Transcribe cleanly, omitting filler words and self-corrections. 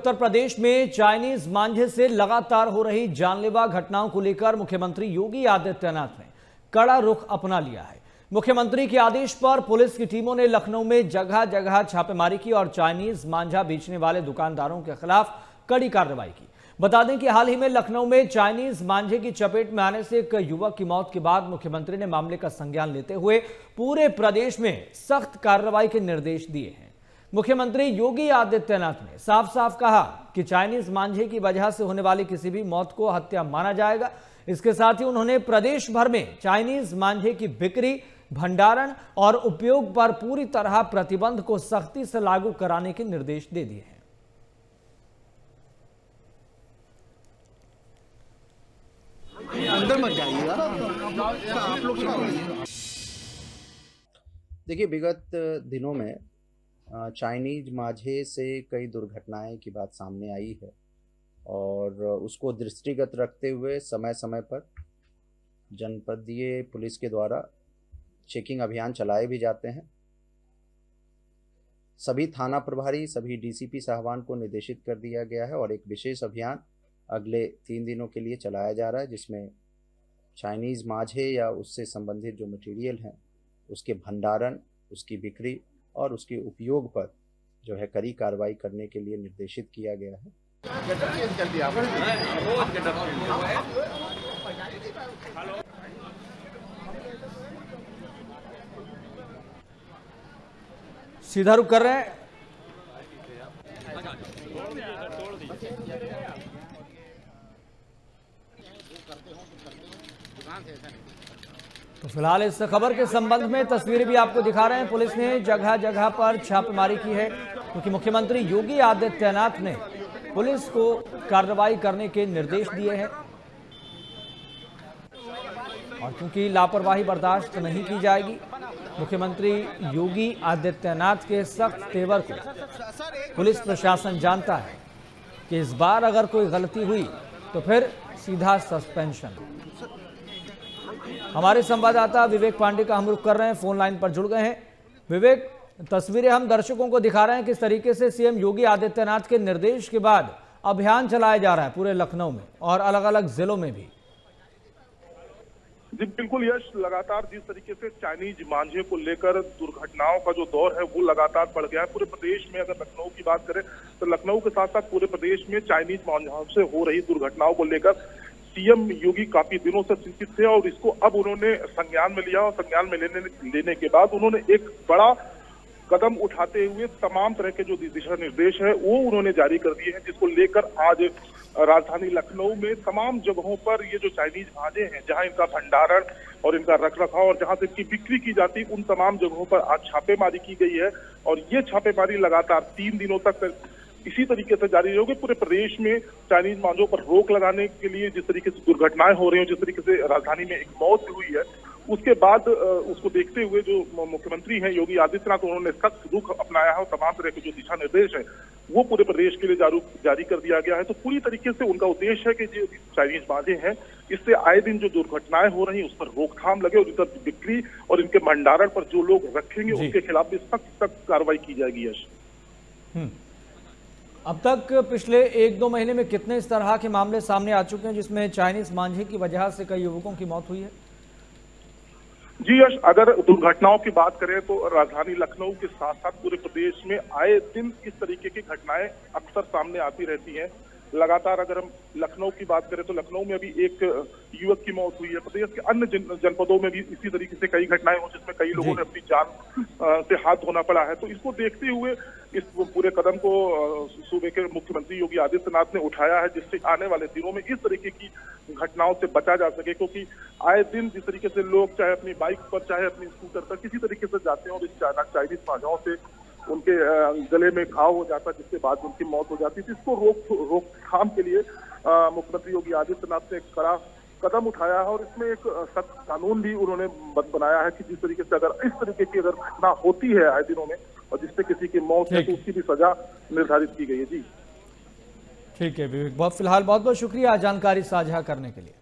उत्तर प्रदेश में चाइनीज मांझे से लगातार हो रही जानलेवा घटनाओं को लेकर मुख्यमंत्री योगी आदित्यनाथ ने कड़ा रुख अपना लिया है। मुख्यमंत्री के आदेश पर पुलिस की टीमों ने लखनऊ में जगह जगह छापेमारी की और चाइनीज मांझा बेचने वाले दुकानदारों के खिलाफ कड़ी कार्रवाई की। बता दें कि हाल ही में लखनऊ में चाइनीज मांझे की चपेट में आने से एक युवक की मौत के बाद मुख्यमंत्री ने मामले का संज्ञान लेते हुए पूरे प्रदेश में सख्त कार्रवाई के निर्देश दिए हैं। मुख्यमंत्री योगी आदित्यनाथ ने साफ साफ कहा कि चाइनीज मांझे की वजह से होने वाली किसी भी मौत को हत्या माना जाएगा। इसके साथ ही उन्होंने प्रदेश भर में चाइनीज मांझे की बिक्री, भंडारण और उपयोग पर पूरी तरह प्रतिबंध को सख्ती से लागू कराने के निर्देश दे दिए हैं। अंदर मत जाइएगा, आप लोग। देखिए, विगत दिनों में चाइनीज मांझे से कई दुर्घटनाएं की बात सामने आई है और उसको दृष्टिगत रखते हुए समय समय पर जनपदीय पुलिस के द्वारा चेकिंग अभियान चलाए भी जाते हैं। सभी थाना प्रभारी, सभी डीसीपी साहबान को निर्देशित कर दिया गया है और एक विशेष अभियान अगले 3 दिनों के लिए चलाया जा रहा है, जिसमें चाइनीज़ मांझे या उससे संबंधित जो मटेरियल हैं उसके भंडारण, उसकी बिक्री और उसके उपयोग पर जो है कड़ी कार्रवाई करने के लिए निर्देशित किया गया है। सीधा रुख कर रहे हैं। तो फिलहाल इस खबर के संबंध में तस्वीरें भी आपको दिखा रहे हैं। पुलिस ने जगह जगह पर छापेमारी की है क्योंकि मुख्यमंत्री योगी आदित्यनाथ ने पुलिस को कार्रवाई करने के निर्देश दिए हैं और क्योंकि लापरवाही बर्दाश्त नहीं की जाएगी, मुख्यमंत्री योगी आदित्यनाथ के सख्त तेवर को पुलिस प्रशासन जानता है कि इस बार अगर कोई गलती हुई तो फिर सीधा सस्पेंशन। हमारे संवाददाता विवेक पांडे का हम रुख कर रहे हैं, फोन लाइन पर जुड़ गए हैं। विवेक, तस्वीरें हम दर्शकों को दिखा रहे हैं किस तरीके से सीएम योगी आदित्यनाथ के निर्देश के बाद अभियान चलाया जा रहा है पूरे लखनऊ में और अलग अलग जिलों में भी। जी बिल्कुल यश, लगातार जिस तरीके से चाइनीज मांझे को लेकर दुर्घटनाओं का जो दौर है वो लगातार बढ़ गया है पूरे प्रदेश में। अगर लखनऊ की बात करें तो लखनऊ के साथ साथ पूरे प्रदेश में चाइनीज मांझों से हो रही दुर्घटनाओं को लेकर सीएम योगी काफी दिनों से चिंतित थे और इसको अब उन्होंने संज्ञान में लिया और संज्ञान में लेने के बाद उन्होंने एक बड़ा कदम उठाते हुए तमाम तरह के जो दिशा निर्देश है वो उन्होंने जारी कर दिए हैं, जिसको लेकर आज राजधानी लखनऊ में तमाम जगहों पर ये जो चाइनीज मांझे हैं, जहां इनका भंडारण और इनका रखरखाव और जहां से इनकी बिक्री की जाती है, उन तमाम जगहों पर आज छापेमारी की गई है और ये छापेमारी लगातार 3 दिनों तक इसी तरीके से जारी रहेगी। पूरे प्रदेश में चाइनीज मांझों पर रोक लगाने के लिए जिस तरीके से दुर्घटनाएं हो रही हैं, जिस तरीके से राजधानी में एक मौत हुई है, उसके बाद उसको देखते हुए जो मुख्यमंत्री हैं योगी आदित्यनाथ, उन्होंने सख्त रुख अपनाया है और तमाम तरह के जो दिशा निर्देश हैं वो पूरे प्रदेश के लिए जारी कर दिया गया है। तो पूरी तरीके से उनका उद्देश्य है कि जो चाइनीज मांझे हैं इससे आए दिन जो दुर्घटनाएं हो रही हैं उस पर रोकथाम लगे और इनका बिक्री और इनके भंडारण पर जो लोग रखेंगे उनके खिलाफ भी सख्त कार्रवाई की जाएगी। यश, अब तक पिछले 1-2 महीने में कितने इस तरह के मामले सामने आ चुके हैं जिसमें चाइनीज मांझे की वजह से कई युवकों की मौत हुई है? जी यश, अगर दुर्घटनाओं की बात करें तो राजधानी लखनऊ के साथ साथ पूरे प्रदेश में आए दिन इस तरीके की घटनाएं अक्सर सामने आती रहती हैं। लगातार अगर हम लखनऊ की बात करें तो लखनऊ में अभी एक युवक की मौत हुई है। प्रदेश के अन्य जनपदों में भी इसी तरीके से कई घटनाएं हुई जिसमें कई लोगों ने अपनी जान से हाथ धोना पड़ा है। तो इसको देखते हुए इस पूरे कदम को सूबे के मुख्यमंत्री योगी आदित्यनाथ ने उठाया है, जिससे आने वाले दिनों में इस तरीके की घटनाओं से बचा जा सके, क्योंकि आए दिन जिस तरीके से लोग चाहे अपनी बाइक पर चाहे अपनी स्कूटर पर किसी तरीके से जाते हैं और इस चाइनीज मांझों से उनके गले में घाव हो जाता है, जिसके बाद उनकी मौत हो जाती है। इसको रोकथाम के लिए मुख्यमंत्री योगी आदित्यनाथ ने कड़ा कदम उठाया है और इसमें एक सख्त कानून भी उन्होंने बनाया है कि जिस तरीके से अगर इस तरीके की अगर घटना होती है आए दिनों में और जिससे किसी की मौत है तो उसकी भी सजा निर्धारित की गई है। जी ठीक है विवेक, फिलहाल बहुत बहुत शुक्रिया जानकारी साझा करने के लिए।